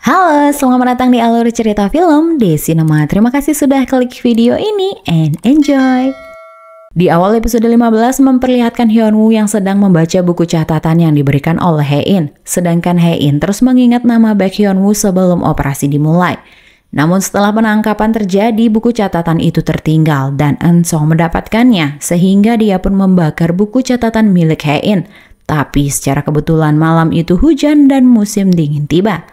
Halo, selamat datang di Alur Cerita Film di Cinema. Terima kasih sudah klik video ini and enjoy. Di awal episode 15 memperlihatkan Hyunwoo yang sedang membaca buku catatan yang diberikan oleh Hae-in. Sedangkan Hae-in terus mengingat nama baik Hyunwoo sebelum operasi dimulai. Namun setelah penangkapan terjadi, buku catatan itu tertinggal dan Eun-sung mendapatkannya sehingga dia pun membakar buku catatan milik Hae-in. Tapi secara kebetulan malam itu hujan dan musim dingin tiba.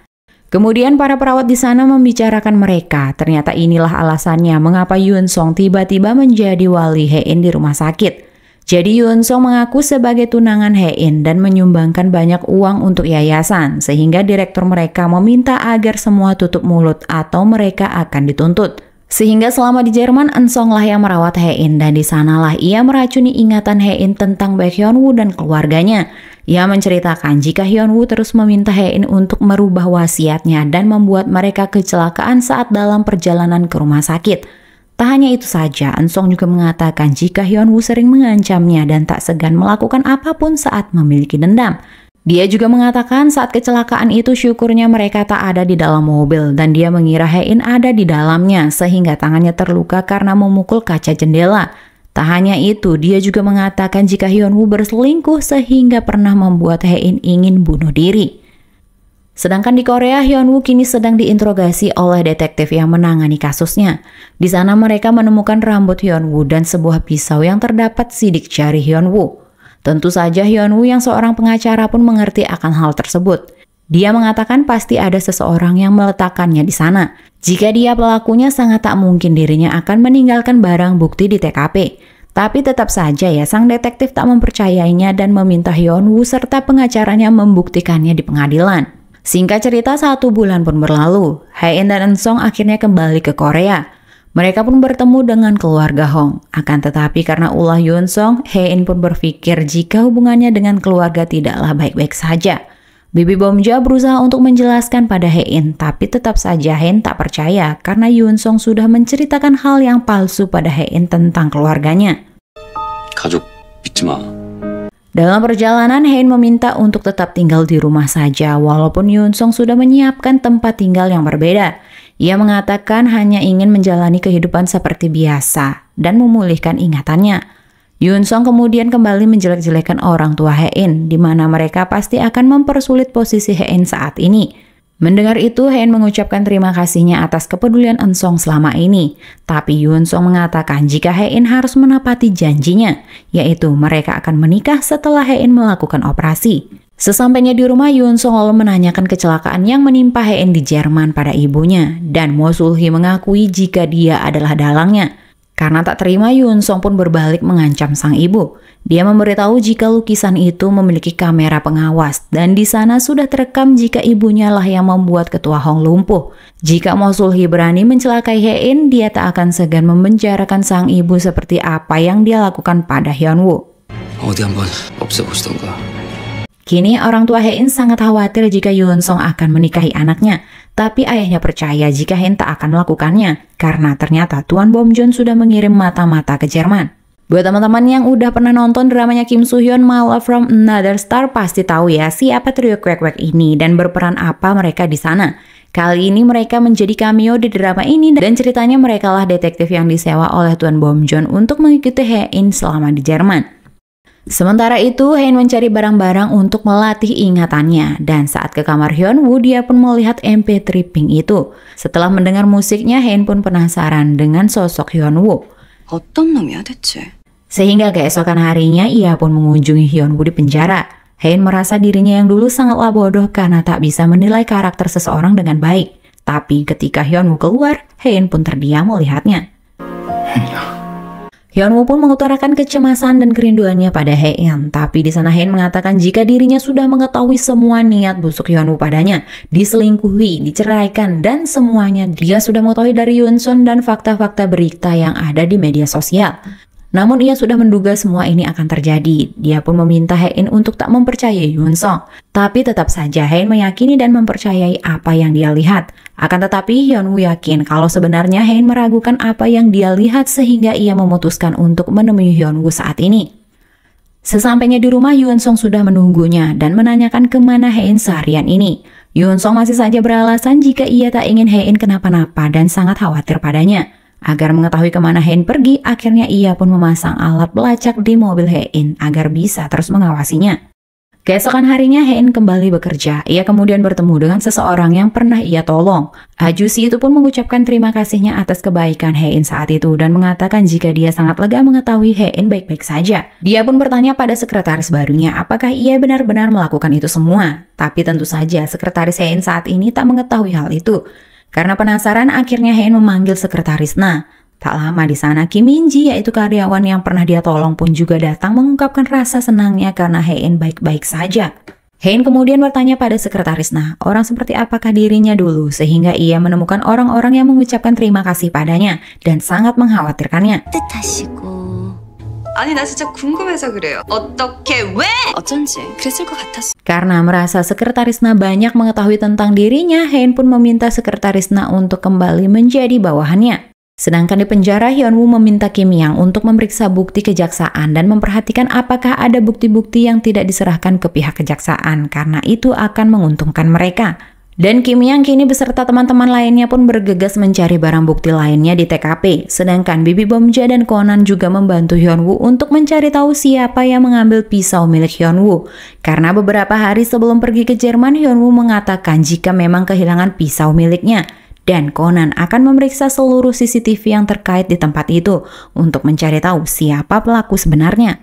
Kemudian para perawat di sana membicarakan mereka. Ternyata inilah alasannya mengapa Yoon-sung tiba-tiba menjadi wali Hae-in di rumah sakit. Jadi Yoon-sung mengaku sebagai tunangan Hae-in dan menyumbangkan banyak uang untuk yayasan. Sehingga direktur mereka meminta agar semua tutup mulut atau mereka akan dituntut. Sehingga selama di Jerman, Eun-sung lah yang merawat Hae-in dan di sanalah ia meracuni ingatan Hae-in tentang baik Hyunwoo dan keluarganya. Ia menceritakan jika Hyunwoo terus meminta Hae-in untuk merubah wasiatnya dan membuat mereka kecelakaan saat dalam perjalanan ke rumah sakit. Tak hanya itu saja, Eun-sung juga mengatakan jika Hyunwoo sering mengancamnya dan tak segan melakukan apapun saat memiliki dendam. Dia juga mengatakan saat kecelakaan itu syukurnya mereka tak ada di dalam mobil dan dia mengira Hae-in ada di dalamnya sehingga tangannya terluka karena memukul kaca jendela. Tak hanya itu, dia juga mengatakan jika Hyunwoo berselingkuh sehingga pernah membuat Hae-in ingin bunuh diri. Sedangkan di Korea, Hyunwoo kini sedang diinterogasi oleh detektif yang menangani kasusnya. Di sana mereka menemukan rambut Hyunwoo dan sebuah pisau yang terdapat sidik jari Hyunwoo. Tentu saja Hyunwoo yang seorang pengacara pun mengerti akan hal tersebut. Dia mengatakan pasti ada seseorang yang meletakkannya di sana. Jika dia pelakunya, sangat tak mungkin dirinya akan meninggalkan barang bukti di TKP. Tapi tetap saja ya, sang detektif tak mempercayainya dan meminta Hyunwoo serta pengacaranya membuktikannya di pengadilan. Singkat cerita, 1 bulan pun berlalu. Hae-in dan Eun-sung akhirnya kembali ke Korea. Mereka pun bertemu dengan keluarga Hong. Akan tetapi karena ulah Yoon-sung, Hae-in pun berpikir jika hubungannya dengan keluarga tidaklah baik-baik saja. Bibi Bomja berusaha untuk menjelaskan pada Hae-in, tapi tetap saja Hae-in tak percaya karena Yoon-sung sudah menceritakan hal yang palsu pada Hae-in tentang keluarganya. 가족 믿지 마. Dalam perjalanan, Hae-in meminta untuk tetap tinggal di rumah saja walaupun Yoon-sung sudah menyiapkan tempat tinggal yang berbeda. Ia mengatakan hanya ingin menjalani kehidupan seperti biasa dan memulihkan ingatannya. Yoon-sung kemudian kembali menjelek-jelekan orang tua Hae-in, di mana mereka pasti akan mempersulit posisi Hae-in saat ini. Mendengar itu, Hae-in mengucapkan terima kasihnya atas kepedulian Eun-sung selama ini. Tapi Yoon-sung mengatakan jika Hae-in harus menepati janjinya, yaitu mereka akan menikah setelah Hae-in melakukan operasi. Sesampainya di rumah, Yoon-sung lalu menanyakan kecelakaan yang menimpa Hae-in di Jerman pada ibunya, dan Mo Sul-hee mengakui jika dia adalah dalangnya. Karena tak terima, Yoon-sung pun berbalik mengancam sang ibu. Dia memberitahu jika lukisan itu memiliki kamera pengawas, dan di sana sudah terekam jika ibunya lah yang membuat ketua Hong lumpuh. Jika Mo Sul-hee berani mencelakai Hae-in, dia tak akan segan memenjarakan sang ibu seperti apa yang dia lakukan pada Hyunwoo. 어디 한번 없애보시던가. Kini orang tua Hae-in sangat khawatir jika Yoon-sung akan menikahi anaknya. Tapi ayahnya percaya jika Hae-in tak akan melakukannya. Karena ternyata Tuan Bomjon sudah mengirim mata-mata ke Jerman. Buat teman-teman yang udah pernah nonton dramanya Kim Soo-hyun My Love from Another Star pasti tahu ya siapa trio kwek-kwek ini dan berperan apa mereka di sana. Kali ini mereka menjadi cameo di drama ini dan ceritanya mereka lah detektif yang disewa oleh Tuan Bomjon untuk mengikuti Hae-in selama di Jerman. Sementara itu, Hae-in mencari barang-barang untuk melatih ingatannya dan saat ke kamar Hyunwoo, dia pun melihat MP3 pink itu. Setelah mendengar musiknya, Hae-in pun penasaran dengan sosok Hyunwoo. 어떤 놈이야 대체? Sehingga keesokan harinya, ia pun mengunjungi Hyunwoo di penjara. Hae-in merasa dirinya yang dulu sangatlah bodoh karena tak bisa menilai karakter seseorang dengan baik. Tapi ketika Hyunwoo keluar, Hae-in pun terdiam melihatnya. Hyunwoo pun mengutarakan kecemasan dan kerinduannya pada Hae-in, tapi di sana Hae-in mengatakan jika dirinya sudah mengetahui semua niat busuk Hyunwoo padanya, diselingkuhi, diceraikan, dan semuanya dia sudah mengetahui dari Yoon-sung dan fakta-fakta berita yang ada di media sosial. Namun ia sudah menduga semua ini akan terjadi. Dia pun meminta Hae-in untuk tak mempercayai Yoon-sung. Tapi tetap saja Hae-in meyakini dan mempercayai apa yang dia lihat. Akan tetapi Hyunwoo yakin kalau sebenarnya Hae-in meragukan apa yang dia lihat sehingga ia memutuskan untuk menemui Hyunwoo saat ini. Sesampainya di rumah, Yoon-sung sudah menunggunya dan menanyakan kemana Hae-in seharian ini. Yoon Song masih saja beralasan jika ia tak ingin Hae-in kenapa-napa dan sangat khawatir padanya. Agar mengetahui kemana Hae-in pergi, akhirnya ia pun memasang alat pelacak di mobil Hae-in agar bisa terus mengawasinya. Keesokan harinya Hae-in kembali bekerja. Ia kemudian bertemu dengan seseorang yang pernah ia tolong. Ajusi itu pun mengucapkan terima kasihnya atas kebaikan Hae-in saat itu dan mengatakan jika dia sangat lega mengetahui Hae-in baik-baik saja. Dia pun bertanya pada sekretaris barunya apakah ia benar-benar melakukan itu semua. Tapi tentu saja sekretaris Hae-in saat ini tak mengetahui hal itu. Karena penasaran akhirnya Hae-in memanggil sekretaris Na. Tak lama di sana Kim Min-ji yaitu karyawan yang pernah dia tolong pun juga datang mengungkapkan rasa senangnya karena Hae-in baik-baik saja. Hae-in kemudian bertanya pada sekretaris Na, orang seperti apakah dirinya dulu sehingga ia menemukan orang-orang yang mengucapkan terima kasih padanya dan sangat mengkhawatirkannya. 아니 나 진짜 궁금해서 그래요. 어떻게 왜? 어쩐지 그랬을 것 같았어. Karena merasa sekretaris Na banyak mengetahui tentang dirinya, Hae-in pun meminta sekretaris Na untuk kembali menjadi bawahannya. Sedangkan di penjara, Hyun-woo meminta Kim Yang untuk memeriksa bukti kejaksaan dan memperhatikan apakah ada bukti-bukti yang tidak diserahkan ke pihak kejaksaan karena itu akan menguntungkan mereka. Dan Kim Yang kini beserta teman-teman lainnya pun bergegas mencari barang bukti lainnya di TKP. Sedangkan Bibi Bomja dan Conan juga membantu Hyun-woo untuk mencari tahu siapa yang mengambil pisau milik Hyun-woo. Karena beberapa hari sebelum pergi ke Jerman, Hyun-woo mengatakan jika memang kehilangan pisau miliknya. Dan Conan akan memeriksa seluruh CCTV yang terkait di tempat itu untuk mencari tahu siapa pelaku sebenarnya.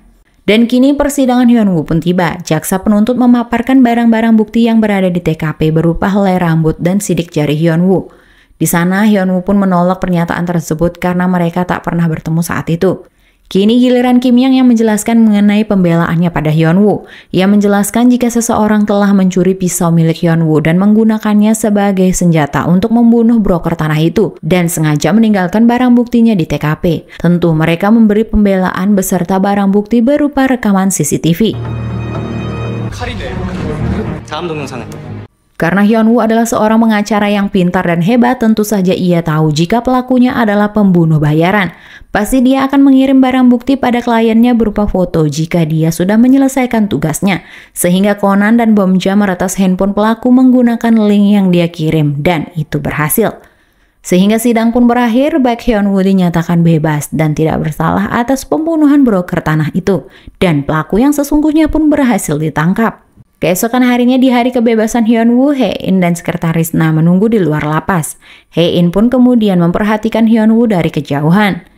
Dan kini persidangan Hyun-woo pun tiba. Jaksa penuntut memaparkan barang-barang bukti yang berada di TKP berupa helai rambut dan sidik jari Hyun-woo. Di sana Hyun-woo pun menolak pernyataan tersebut karena mereka tak pernah bertemu saat itu. Kini giliran Kim Yang yang menjelaskan mengenai pembelaannya pada Hyun-woo. Ia menjelaskan jika seseorang telah mencuri pisau milik Hyun-woo dan menggunakannya sebagai senjata untuk membunuh broker tanah itu dan sengaja meninggalkan barang buktinya di TKP. Tentu mereka memberi pembelaan beserta barang bukti berupa rekaman CCTV. Karena Hyun-woo adalah seorang pengacara yang pintar dan hebat, tentu saja ia tahu jika pelakunya adalah pembunuh bayaran. Pasti dia akan mengirim barang bukti pada kliennya berupa foto jika dia sudah menyelesaikan tugasnya. Sehingga Conan dan Bomja meretas handphone pelaku menggunakan link yang dia kirim dan itu berhasil. Sehingga sidang pun berakhir, baik Hyun-woo dinyatakan bebas dan tidak bersalah atas pembunuhan broker tanah itu. Dan pelaku yang sesungguhnya pun berhasil ditangkap. Keesokan harinya di hari kebebasan Hyun-woo, Hae-in dan sekretaris Na menunggu di luar lapas. Hae-in pun kemudian memperhatikan Hyun-woo dari kejauhan.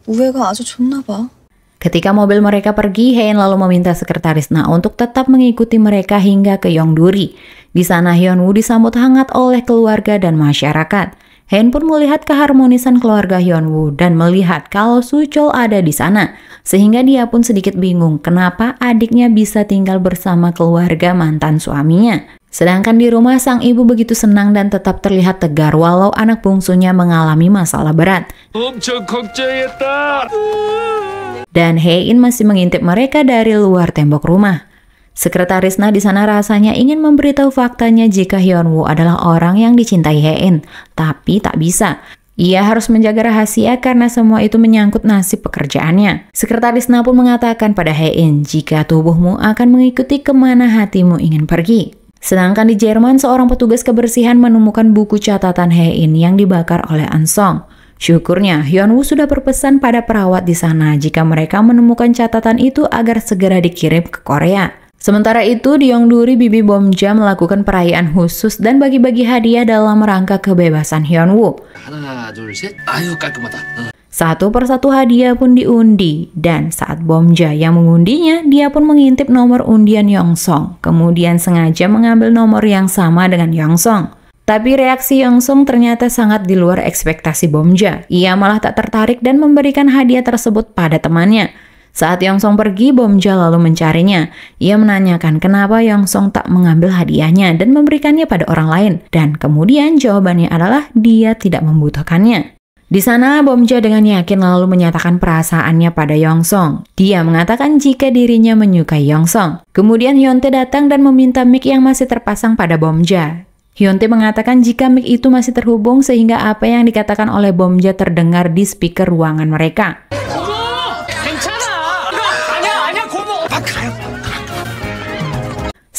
우애가 아주 좋나 봐. Ketika mobil mereka pergi, Hae-in lalu meminta sekretaris Na untuk tetap mengikuti mereka hingga ke Yongduri. Di sana Hyun-woo disambut hangat oleh keluarga dan masyarakat. Hae-in pun melihat keharmonisan keluarga Hyun-woo dan melihat kalau Suchol ada di sana. Sehingga dia pun sedikit bingung kenapa adiknya bisa tinggal bersama keluarga mantan suaminya. Sedangkan di rumah sang ibu begitu senang dan tetap terlihat tegar walau anak bungsunya mengalami masalah berat. Dan Hae-in masih mengintip mereka dari luar tembok rumah. Sekretaris Na di sana rasanya ingin memberitahu faktanya jika Hyun-woo adalah orang yang dicintai Hae-in, tapi tak bisa. Ia harus menjaga rahasia karena semua itu menyangkut nasib pekerjaannya. Sekretaris Na pun mengatakan pada Hae-in jika tubuhmu akan mengikuti kemana hatimu ingin pergi. Sedangkan di Jerman, seorang petugas kebersihan menemukan buku catatan Hae-in yang dibakar oleh An Song. Syukurnya, Hyun-woo sudah berpesan pada perawat di sana jika mereka menemukan catatan itu agar segera dikirim ke Korea. Sementara itu, di Yongduri, Bibi Bomja melakukan perayaan khusus dan bagi-bagi hadiah dalam rangka kebebasan Hyun-woo. Satu persatu hadiah pun diundi, dan saat Bomja yang mengundinya, dia pun mengintip nomor undian Yongsong, kemudian sengaja mengambil nomor yang sama dengan Yongsong. Tapi reaksi Yongsong ternyata sangat di luar ekspektasi Bomja. Ia malah tak tertarik dan memberikan hadiah tersebut pada temannya. Saat Yongsong pergi, Bomja lalu mencarinya. Ia menanyakan kenapa Yongsong tak mengambil hadiahnya dan memberikannya pada orang lain. Dan kemudian jawabannya adalah dia tidak membutuhkannya. Di sana, Bomja dengan yakin lalu menyatakan perasaannya pada Yongsong. Dia mengatakan jika dirinya menyukai Yongsong. Kemudian Hyuntae datang dan meminta mic yang masih terpasang pada Bomja. Hyuntae mengatakan jika mic itu masih terhubung sehingga apa yang dikatakan oleh Bomja terdengar di speaker ruangan mereka.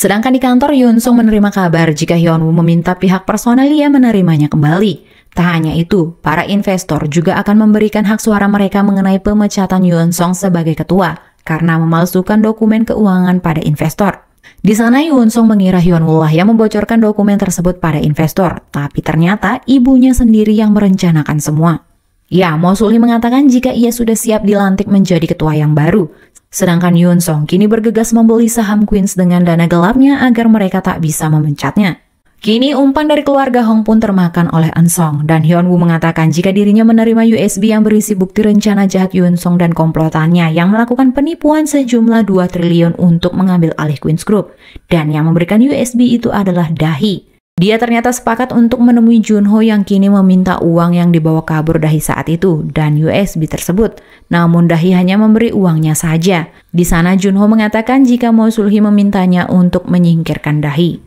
Sedangkan di kantor, Yoon Sung menerima kabar jika Hyun Woo meminta pihak personalia menerimanya kembali. Tak hanya itu, para investor juga akan memberikan hak suara mereka mengenai pemecatan Yoon Sung sebagai ketua karena memalsukan dokumen keuangan pada investor. Di sana Yoon Sung mengira Hyun Woo lah yang membocorkan dokumen tersebut pada investor, tapi ternyata ibunya sendiri yang merencanakan semua. Ya, Mo Sul Hee mengatakan jika ia sudah siap dilantik menjadi ketua yang baru. Sedangkan Yoon Sung kini bergegas membeli saham Queens dengan dana gelapnya agar mereka tak bisa memencatnya. Kini umpan dari keluarga Hong pun termakan oleh Eun Sung, dan Hyun Woo mengatakan jika dirinya menerima USB yang berisi bukti rencana jahat Yoon Sung dan komplotannya yang melakukan penipuan sejumlah 2 triliun untuk mengambil alih Queens Group. Dan yang memberikan USB itu adalah Dahi. Dia ternyata sepakat untuk menemui Junho yang kini meminta uang yang dibawa kabur Dahi saat itu dan USB tersebut. Namun Dahi hanya memberi uangnya saja. Di sana Junho mengatakan jika Mo Sul Hee memintanya untuk menyingkirkan Dahi.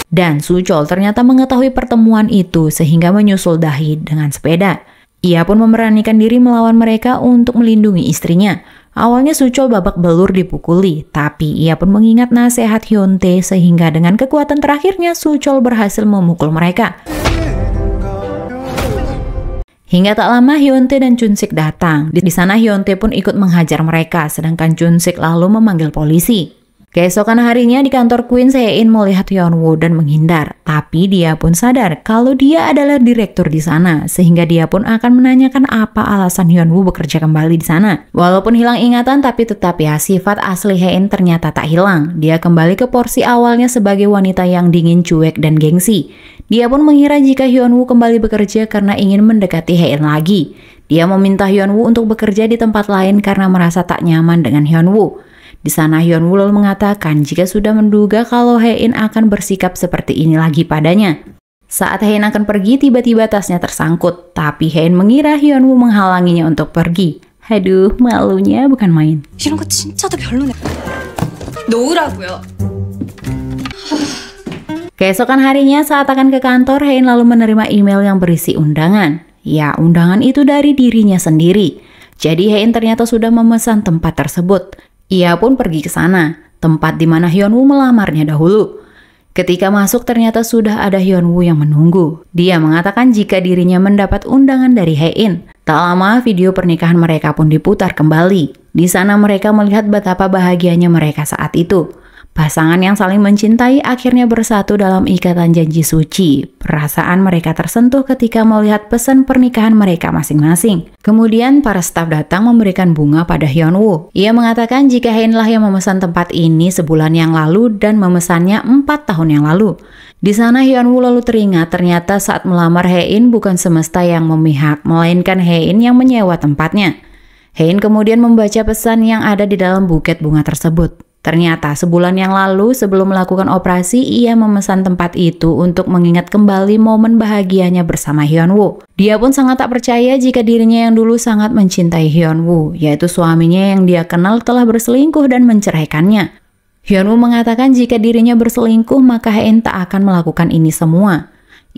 Dan Suchol ternyata mengetahui pertemuan itu sehingga menyusul Dahi dengan sepeda. Ia pun memberanikan diri melawan mereka untuk melindungi istrinya. Awalnya Suchol babak belur dipukuli, tapi ia pun mengingat nasihat Hyun Tae sehingga dengan kekuatan terakhirnya Suchol berhasil memukul mereka. Hingga tak lama Hyun Tae dan Chun Sik datang. Di sana Hyun Tae pun ikut menghajar mereka, sedangkan Chun Sik lalu memanggil polisi. Keesokan harinya di kantor Queen, Hae-in melihat Hyun Woo dan menghindar. Tapi dia pun sadar kalau dia adalah direktur di sana, sehingga dia pun akan menanyakan apa alasan Hyun Woo bekerja kembali di sana. Walaupun hilang ingatan, tapi tetap ya sifat asli Hae-in ternyata tak hilang. Dia kembali ke porsi awalnya sebagai wanita yang dingin, cuek, dan gengsi. Dia pun mengira jika Hyun Woo kembali bekerja karena ingin mendekati Hae-in lagi. Dia meminta Hyun Woo untuk bekerja di tempat lain karena merasa tak nyaman dengan Hyun Woo. Di sana Hyun Woo lalu mengatakan jika sudah menduga kalau Hae-in akan bersikap seperti ini lagi padanya. Saat Hae-in akan pergi, tiba-tiba tasnya tersangkut, tapi Hae-in mengira Hyun Woo menghalanginya untuk pergi. Aduh, malunya bukan main. 이런 거 진짜 더 별로네. 놓으라고요. Keesokan harinya saat akan ke kantor, Hae-in lalu menerima email yang berisi undangan. Ya, undangan itu dari dirinya sendiri. Jadi Hae-in ternyata sudah memesan tempat tersebut. Ia pun pergi ke sana, tempat di mana Hyun Woo melamarnya dahulu. Ketika masuk ternyata sudah ada Hyun Woo yang menunggu. Dia mengatakan jika dirinya mendapat undangan dari Hae-in. Tak lama video pernikahan mereka pun diputar kembali. Di sana mereka melihat betapa bahagianya mereka saat itu. Pasangan yang saling mencintai akhirnya bersatu dalam ikatan janji suci. Perasaan mereka tersentuh ketika melihat pesan pernikahan mereka masing-masing. Kemudian para staf datang memberikan bunga pada Hyun Woo. Ia mengatakan jika Hae-in lah yang memesan tempat ini sebulan yang lalu dan memesannya 4 tahun yang lalu. Di sana Hyun Woo lalu teringat ternyata saat melamar Hae-in bukan semesta yang memihak, melainkan Hae-in yang menyewa tempatnya. Hae-in kemudian membaca pesan yang ada di dalam buket bunga tersebut. Ternyata sebulan yang lalu sebelum melakukan operasi, ia memesan tempat itu untuk mengingat kembali momen bahagianya bersama Hyun Woo. Dia pun sangat tak percaya jika dirinya yang dulu sangat mencintai Hyun Woo, yaitu suaminya yang dia kenal telah berselingkuh dan menceraikannya. Hyun Woo mengatakan jika dirinya berselingkuh maka Hae-in tak akan melakukan ini semua.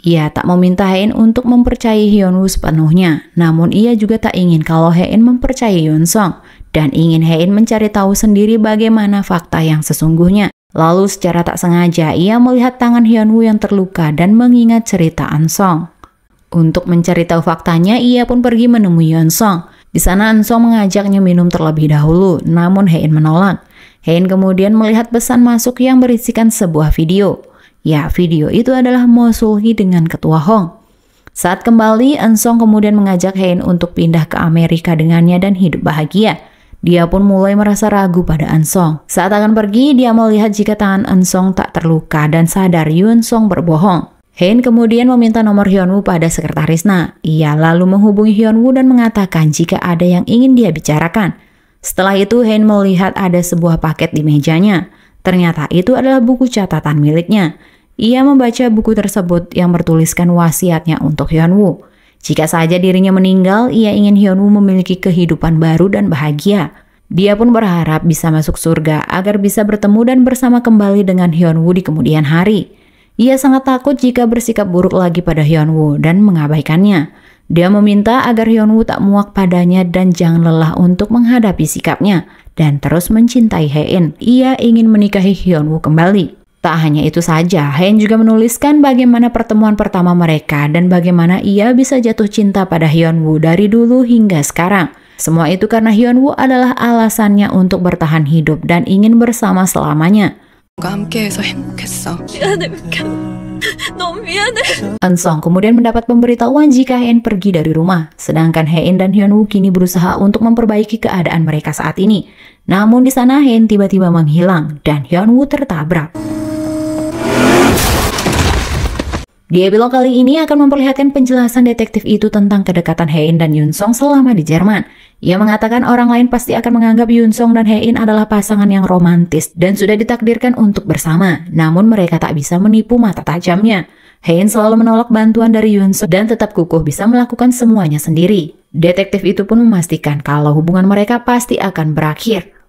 Ia tak meminta Hae-in untuk mempercayai Hyun Woo sepenuhnya, namun ia juga tak ingin kalau Hae-in mempercayai Yoon Sung. Dan ingin Hae-in mencari tahu sendiri bagaimana fakta yang sesungguhnya. Lalu secara tak sengaja ia melihat tangan Hyun Woo yang terluka dan mengingat cerita Eun Sung. Untuk mencari tahu faktanya, ia pun pergi menemui Yoon Sung. Di sana Eun Sung mengajaknya minum terlebih dahulu, namun Hae-in menolak. Hae-in kemudian melihat pesan masuk yang berisikan sebuah video. Ya, video itu adalah Mo Sul Hee dengan Ketua Hong. Saat kembali, Eun Sung kemudian mengajak Hae-in untuk pindah ke Amerika dengannya dan hidup bahagia. Dia pun mulai merasa ragu pada Eun Sung. Saat akan pergi, dia melihat jika tangan Eun Sung tak terluka dan sadar Yoon Sung berbohong. Hae-in kemudian meminta nomor Hyun Woo pada sekretaris Na. Ia lalu menghubungi Hyun Woo dan mengatakan jika ada yang ingin dia bicarakan. Setelah itu, Hae-in melihat ada sebuah paket di mejanya. Ternyata itu adalah buku catatan miliknya. Ia membaca buku tersebut yang bertuliskan wasiatnya untuk Hyun Woo. Jika saja dirinya meninggal, ia ingin Hyun Woo memiliki kehidupan baru dan bahagia. Dia pun berharap bisa masuk surga agar bisa bertemu dan bersama kembali dengan Hyun Woo di kemudian hari. Ia sangat takut jika bersikap buruk lagi pada Hyun Woo dan mengabaikannya. Dia meminta agar Hyun Woo tak muak padanya dan jangan lelah untuk menghadapi sikapnya. dan terus mencintai Hae-in. Ia ingin menikahi Hyun-woo kembali. Tak hanya itu saja, Hae-in juga menuliskan bagaimana pertemuan pertama mereka dan bagaimana ia bisa jatuh cinta pada Hyun-woo dari dulu hingga sekarang. Semua itu karena Hyun-woo adalah alasannya untuk bertahan hidup dan ingin bersama selamanya. Eun-sung kemudian mendapat pemberitahuan jika Hae-in pergi dari rumah, sedangkan Hae-in dan Hyun-woo kini berusaha untuk memperbaiki keadaan mereka saat ini. Namun di sana Hae-in tiba-tiba menghilang dan Hyun-woo tertabrak. Di epilog kali ini akan memperlihatkan penjelasan detektif itu tentang kedekatan Hae-in dan Yoon-sung selama di Jerman. Ia mengatakan orang lain pasti akan menganggap Yoon-sung dan Hae-in adalah pasangan yang romantis dan sudah ditakdirkan untuk bersama. Namun mereka tak bisa menipu mata tajamnya. Hae-in selalu menolak bantuan dari Yoon-sung dan tetap kukuh bisa melakukan semuanya sendiri. Detektif itu pun memastikan kalau hubungan mereka pasti akan berakhir.